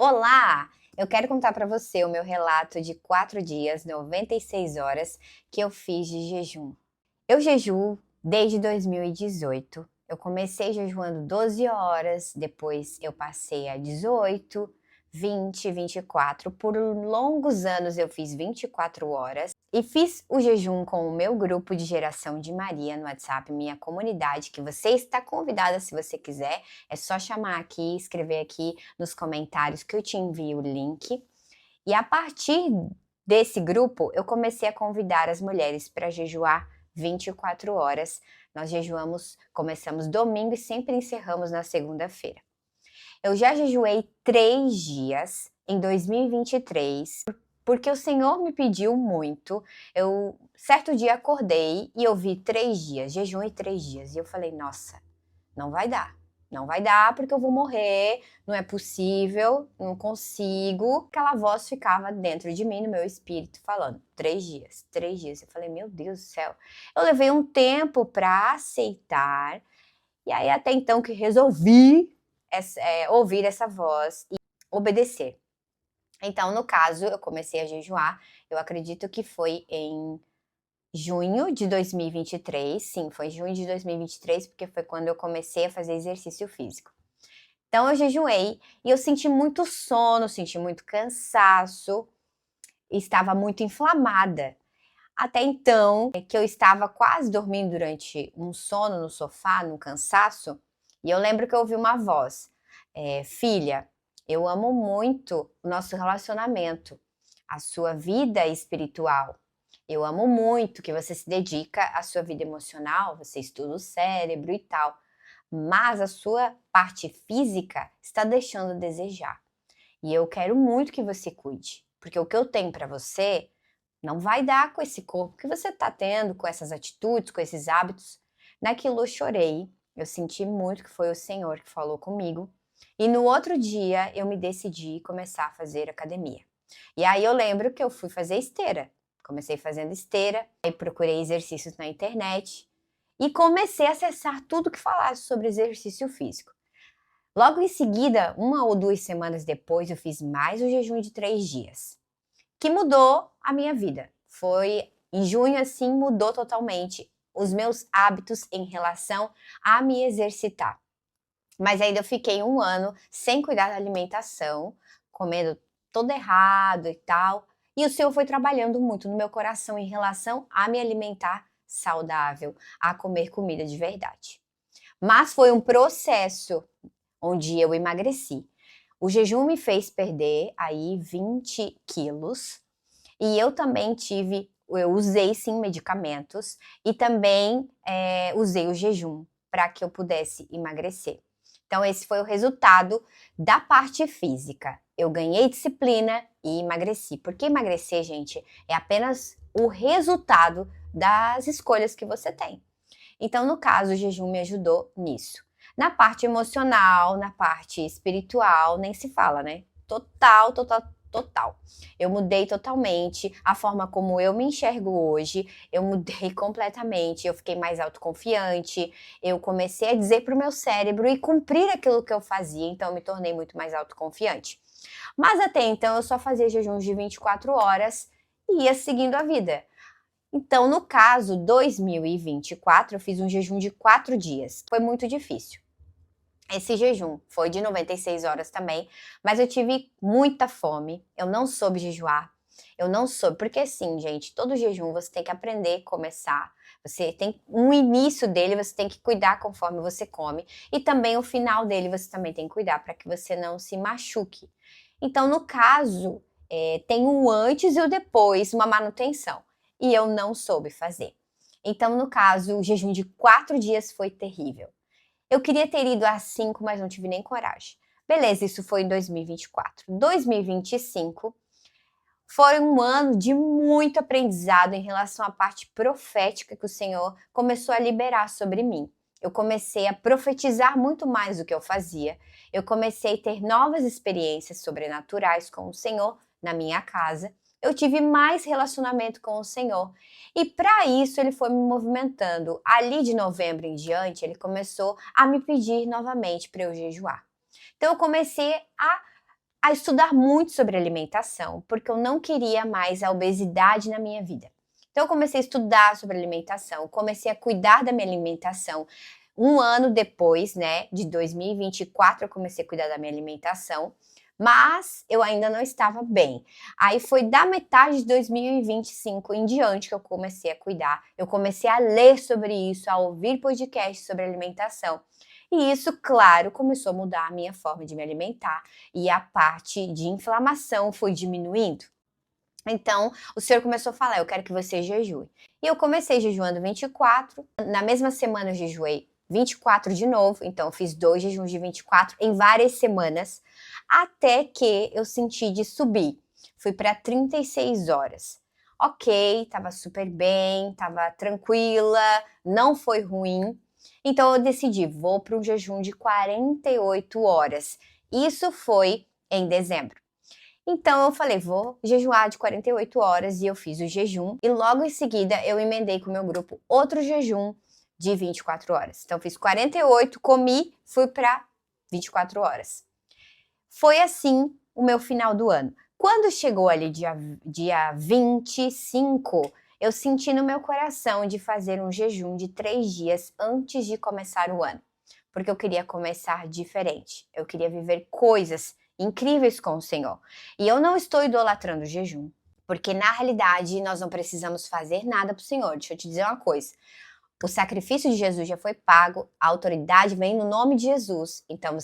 Olá! Eu quero contar para você o meu relato de 4 dias, 96 horas que eu fiz de jejum. Eu jejuo desde 2018. Eu comecei jejuando 12 horas, depois eu passei a 18, 20, 24. Por longos anos eu fiz 24 horas e fiz o jejum com o meu grupo de Geração de Maria no WhatsApp, minha comunidade, que você está convidada se você quiser. É só chamar aqui, escrever aqui nos comentários que eu te envio o link. E a partir desse grupo, eu comecei a convidar as mulheres para jejuar 24 horas. Nós jejuamos, começamos domingo e sempre encerramos na segunda-feira. Eu já jejuei 3 dias em 2023, porque o Senhor me pediu muito. Eu, certo dia, acordei e eu vi 3 dias, jejum e 3 dias. E eu falei, nossa, não vai dar. Não vai dar porque eu vou morrer, não é possível, não consigo. Aquela voz ficava dentro de mim, no meu espírito, falando, 3 dias, 3 dias. Eu falei, meu Deus do céu. Eu levei um tempo para aceitar, e aí até então que resolvi ouvir essa voz e obedecer. Então, no caso, eu comecei a jejuar, eu acredito que foi em junho de 2023, sim, foi junho de 2023, porque foi quando eu comecei a fazer exercício físico. Então eu jejuei e eu senti muito sono, senti muito cansaço, estava muito inflamada. Até então, que eu estava quase dormindo durante um sono no sofá, num cansaço, e eu lembro que eu ouvi uma voz, filha, eu amo muito o nosso relacionamento, a sua vida espiritual. Eu amo muito que você se dedica à sua vida emocional, você estuda o cérebro e tal, mas a sua parte física está deixando a desejar. E eu quero muito que você cuide, porque o que eu tenho para você não vai dar com esse corpo que você está tendo, com essas atitudes, com esses hábitos. Naquilo eu chorei, eu senti muito que foi o Senhor que falou comigo. E no outro dia eu me decidi começar a fazer academia. E aí eu lembro que eu fui fazer esteira. Comecei fazendo esteira, aí procurei exercícios na internet e comecei a acessar tudo que falasse sobre exercício físico. Logo em seguida, 1 ou 2 semanas depois, eu fiz mais o jejum de 3 dias, que mudou a minha vida. Foi em junho, assim, mudou totalmente os meus hábitos em relação a me exercitar. Mas ainda eu fiquei 1 ano sem cuidar da alimentação, comendo todo errado e tal. E o Senhor foi trabalhando muito no meu coração em relação a me alimentar saudável, a comer comida de verdade. Mas foi um processo onde eu emagreci. O jejum me fez perder aí 20 quilos e eu também eu usei sim medicamentos e também usei o jejum para que eu pudesse emagrecer. Então esse foi o resultado da parte física. Eu ganhei disciplina e emagreci. Porque emagrecer, gente, é apenas o resultado das escolhas que você tem. Então, no caso, o jejum me ajudou nisso. Na parte emocional, na parte espiritual, nem se fala, né? Total, total, total. Eu mudei totalmente a forma como eu me enxergo hoje, eu mudei completamente, eu fiquei mais autoconfiante, eu comecei a dizer para o meu cérebro e cumprir aquilo que eu fazia, então eu me tornei muito mais autoconfiante. Mas até então eu só fazia jejuns de 24 horas e ia seguindo a vida. Então, no caso 2024, eu fiz um jejum de 4 dias. Foi muito difícil. Esse jejum foi de 96 horas também, mas eu tive muita fome, eu não soube jejuar, eu não soube, porque assim, gente, todo jejum você tem que aprender a começar, você tem um início dele, você tem que cuidar conforme você come, e também o final dele você também tem que cuidar para que você não se machuque. Então, no caso, tem o antes e o depois, uma manutenção, e eu não soube fazer. Então, no caso, o jejum de 4 dias foi terrível. Eu queria ter ido às 5, mas não tive nem coragem. Beleza, isso foi em 2024. 2025 foi um ano de muito aprendizado em relação à parte profética que o Senhor começou a liberar sobre mim. Eu comecei a profetizar muito mais do que eu fazia. Eu comecei a ter novas experiências sobrenaturais com o Senhor na minha casa. Eu tive mais relacionamento com o Senhor. E para isso ele foi me movimentando. Ali de novembro em diante, ele começou a me pedir novamente para eu jejuar. Então eu comecei a a estudar muito sobre alimentação, porque eu não queria mais a obesidade na minha vida. Então eu comecei a estudar sobre alimentação, comecei a cuidar da minha alimentação. Um ano depois, né, de 2024, eu comecei a cuidar da minha alimentação, mas eu ainda não estava bem. Aí foi da metade de 2025 em diante que eu comecei a cuidar. Eu comecei a ler sobre isso, a ouvir podcasts sobre alimentação. E isso, claro, começou a mudar a minha forma de me alimentar e a parte de inflamação foi diminuindo. Então, o senhor começou a falar: eu quero que você jejue. E eu comecei jejuando 24, na mesma semana eu jejuei 24 de novo, então eu fiz 2 jejuns de 24 em várias semanas, até que eu senti de subir. Fui para 36 horas. Ok, tava super bem, tava tranquila, não foi ruim. Então eu decidi, vou para um jejum de 48 horas. Isso foi em dezembro. Então eu falei, vou jejuar de 48 horas e eu fiz o jejum e logo em seguida eu emendei com o meu grupo outro jejum de 24 horas. Então fiz 48, comi, fui para 24 horas. Foi assim o meu final do ano. Quando chegou ali dia 25, eu senti no meu coração de fazer um jejum de 3 dias antes de começar o ano. Porque eu queria começar diferente. Eu queria viver coisas incríveis com o Senhor. E eu não estou idolatrando o jejum, porque na realidade nós não precisamos fazer nada para o Senhor. Deixa eu te dizer uma coisa. O sacrifício de Jesus já foi pago, a autoridade vem no nome de Jesus. Então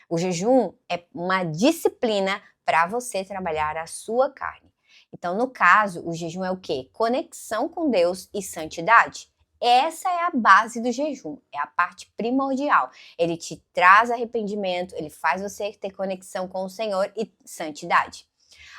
o jejum é uma disciplina para você trabalhar a sua carne. Então, no caso, o jejum é o quê? Conexão com Deus e santidade. Essa é a base do jejum, é a parte primordial. Ele te traz arrependimento, ele faz você ter conexão com o Senhor e santidade.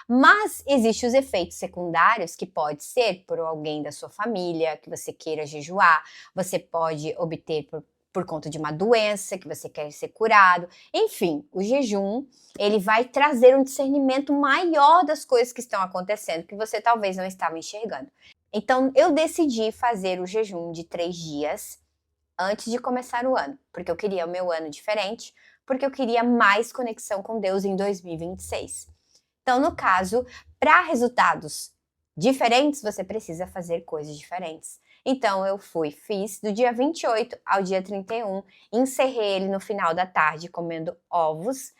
Mas existem os efeitos secundários que pode ser por alguém da sua família que você queira jejuar, você pode obter por conta de uma doença que você quer ser curado. Enfim, o jejum, ele vai trazer um discernimento maior das coisas que estão acontecendo que você talvez não estava enxergando. Então, eu decidi fazer o jejum de 3 dias antes de começar o ano, porque eu queria o meu ano diferente, porque eu queria mais conexão com Deus em 2026. Então, no caso, para resultados diferentes, você precisa fazer coisas diferentes. Então, eu fiz do dia 28 ao dia 31, encerrei ele no final da tarde comendo ovos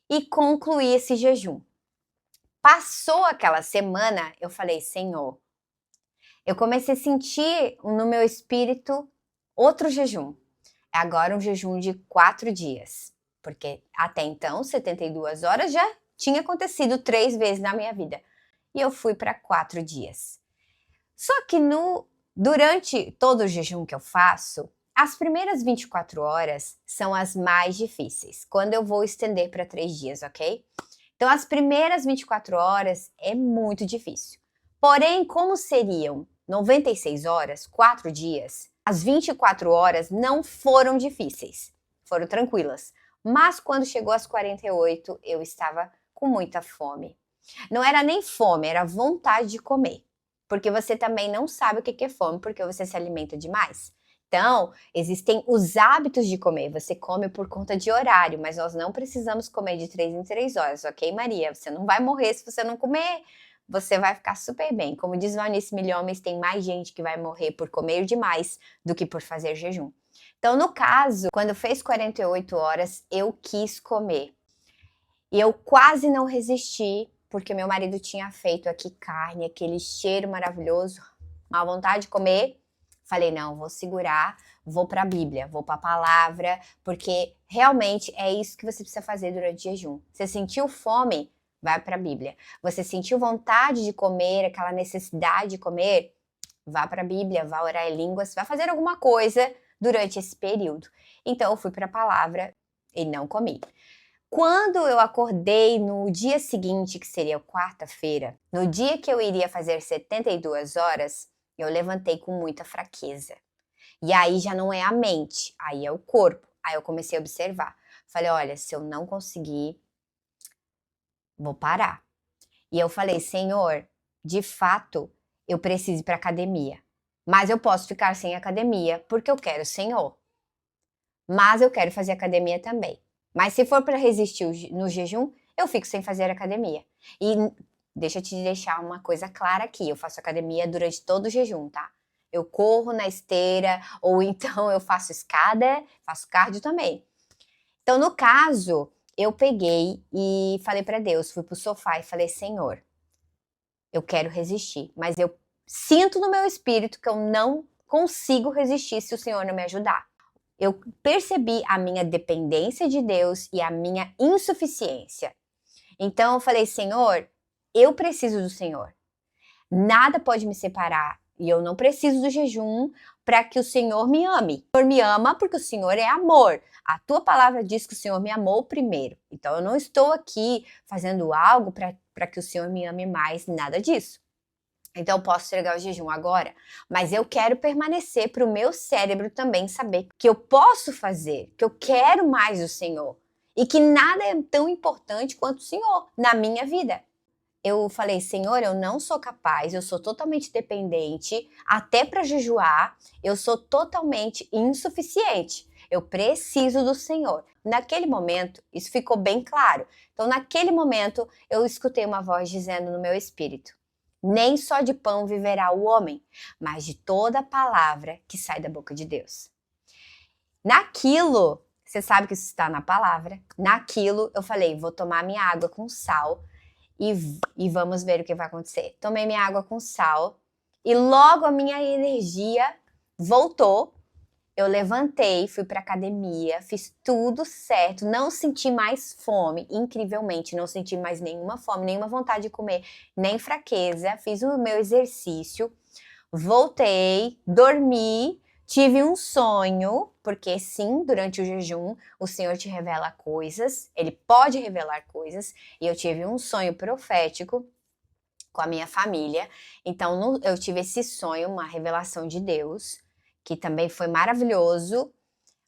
e concluí esse jejum. Passou aquela semana, eu falei, Senhor, eu comecei a sentir no meu espírito outro jejum. Agora um jejum de 4 dias, porque até então, 72 horas já tinha acontecido 3 vezes na minha vida. E eu fui para 4 dias. Só que durante todo o jejum que eu faço, as primeiras 24 horas são as mais difíceis, quando eu vou estender para 3 dias, ok? Então, as primeiras 24 horas é muito difícil. Porém, como seriam 96 horas, 4 dias, as 24 horas não foram difíceis, foram tranquilas. Mas quando chegou às 48, eu estava com muita fome. Não era nem fome, era vontade de comer. Porque você também não sabe o que é fome, porque você se alimenta demais. Então, existem os hábitos de comer. Você come por conta de horário, mas nós não precisamos comer de 3 em 3 horas, ok, Maria? Você não vai morrer se você não comer. Você vai ficar super bem. Como diz Valnice Milhomes, tem mais gente que vai morrer por comer demais do que por fazer jejum. Então, no caso, quando fez 48 horas, eu quis comer. E eu quase não resisti, porque meu marido tinha feito aqui carne, aquele cheiro maravilhoso, uma vontade de comer. Falei, não, vou segurar, vou para a Bíblia, vou para a palavra, porque realmente é isso que você precisa fazer durante o jejum. Você sentiu fome? Vai para a Bíblia. Você sentiu vontade de comer, aquela necessidade de comer? Vá para a Bíblia, vá orar em línguas, vá fazer alguma coisa durante esse período. Então eu fui para a palavra e não comi. Quando eu acordei no dia seguinte, que seria quarta-feira, no dia que eu iria fazer 72 horas, eu levantei com muita fraqueza. E aí já não é a mente, aí é o corpo. Aí eu comecei a observar. Falei, olha, se eu não conseguir, vou parar. E eu falei, Senhor, de fato, eu preciso ir para academia. Mas eu posso ficar sem academia, porque eu quero o Senhor. Mas eu quero fazer academia também. Mas se for para resistir no jejum, eu fico sem fazer academia. E deixa eu te deixar uma coisa clara aqui, eu faço academia durante todo o jejum, tá? Eu corro na esteira, ou então eu faço escada, faço cardio também. Então, no caso, eu peguei e falei para Deus, fui pro sofá e falei, Senhor, eu quero resistir, mas eu sinto no meu espírito que eu não consigo resistir se o Senhor não me ajudar. Eu percebi a minha dependência de Deus e a minha insuficiência. Então eu falei, Senhor, eu preciso do Senhor. Nada pode me separar e eu não preciso do jejum para que o Senhor me ame. O Senhor me ama porque o Senhor é amor. A tua palavra diz que o Senhor me amou primeiro. Então eu não estou aqui fazendo algo para que o Senhor me ame mais, nada disso. Então eu posso entregar o jejum agora, mas eu quero permanecer para o meu cérebro também saber que eu posso fazer, que eu quero mais o Senhor e que nada é tão importante quanto o Senhor na minha vida. Eu falei, Senhor, eu não sou capaz, eu sou totalmente dependente, até para jejuar, eu sou totalmente insuficiente. Eu preciso do Senhor. Naquele momento, isso ficou bem claro. Então, naquele momento, eu escutei uma voz dizendo no meu espírito: nem só de pão viverá o homem, mas de toda a palavra que sai da boca de Deus. Naquilo, você sabe que isso está na palavra, naquilo eu falei, vou tomar minha água com sal e vamos ver o que vai acontecer. Tomei minha água com sal e logo a minha energia voltou. Eu levantei, fui para academia, fiz tudo certo, não senti mais fome, incrivelmente, não senti mais nenhuma fome, nenhuma vontade de comer, nem fraqueza. Fiz o meu exercício, voltei, dormi, tive um sonho, porque sim, durante o jejum, o Senhor te revela coisas, Ele pode revelar coisas, e eu tive um sonho profético com a minha família. Então, eu tive esse sonho, uma revelação de Deus, que também foi maravilhoso.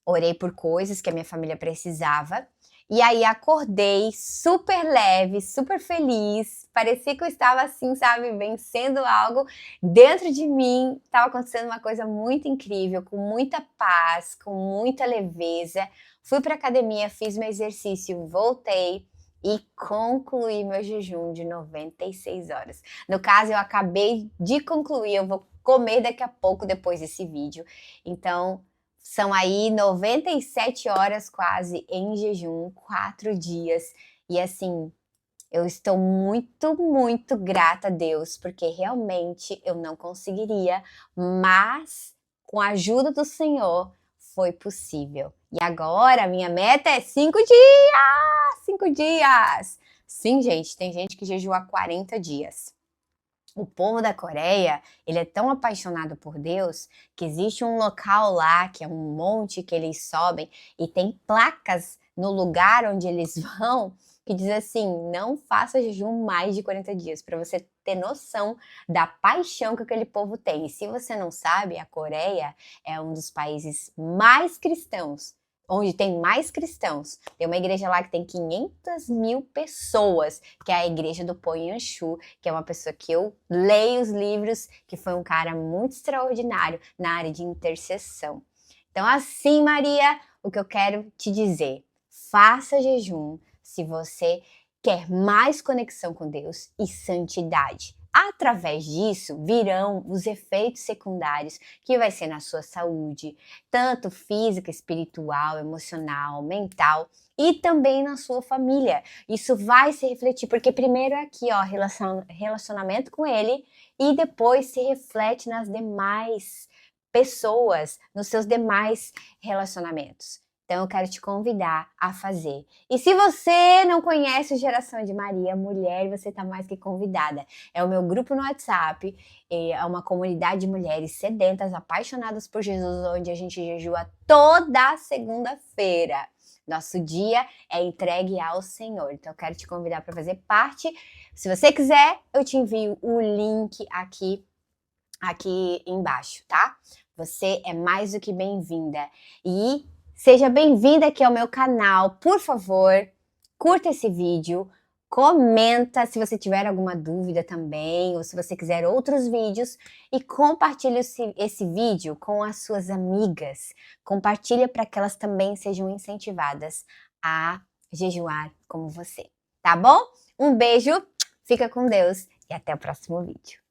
Orei por coisas que a minha família precisava. E aí acordei super leve, super feliz. Parecia que eu estava assim, sabe, vencendo algo dentro de mim. Estava acontecendo uma coisa muito incrível, com muita paz, com muita leveza. Fui para academia, fiz meu exercício, voltei e concluí meu jejum de 96 horas. No caso, eu acabei de concluir, eu vou comer daqui a pouco depois desse vídeo. Então, são aí 97 horas quase em jejum, 4 dias. E assim, eu estou muito, muito grata a Deus, porque realmente eu não conseguiria, mas com a ajuda do Senhor foi possível. E agora a minha meta é 5 dias! 5 dias! Sim, gente, tem gente que jejua 40 dias. O povo da Coreia, ele é tão apaixonado por Deus que existe um local lá, que é um monte que eles sobem, e tem placas no lugar onde eles vão que diz assim, não faça jejum mais de 40 dias, para você ter noção da paixão que aquele povo tem. E se você não sabe, a Coreia é um dos países mais cristãos, onde tem mais cristãos. Tem uma igreja lá que tem 500 mil pessoas, que é a igreja do Po Yan-shu, que é uma pessoa que eu leio os livros, que foi um cara muito extraordinário na área de intercessão. Então assim, Maria, o que eu quero te dizer, faça jejum se você quer mais conexão com Deus e santidade. Através disso virão os efeitos secundários que vai ser na sua saúde, tanto física, espiritual, emocional, mental e também na sua família. Isso vai se refletir, porque primeiro é aqui, ó, relacionamento com Ele e depois se reflete nas demais pessoas, nos seus demais relacionamentos. Então eu quero te convidar a fazer. E se você não conhece o Geração de Maria, mulher, você está mais que convidada. É o meu grupo no WhatsApp, é uma comunidade de mulheres sedentas, apaixonadas por Jesus, onde a gente jejua toda segunda-feira. Nosso dia é entregue ao Senhor. Então eu quero te convidar para fazer parte. Se você quiser, eu te envio o link aqui embaixo, tá? Você é mais do que bem-vinda. E seja bem-vinda aqui ao meu canal. Por favor, curta esse vídeo, comenta se você tiver alguma dúvida também, ou se você quiser outros vídeos, e compartilhe esse vídeo com as suas amigas. Compartilha para que elas também sejam incentivadas a jejuar como você. tá bom? Um beijo, fica com Deus e até o próximo vídeo.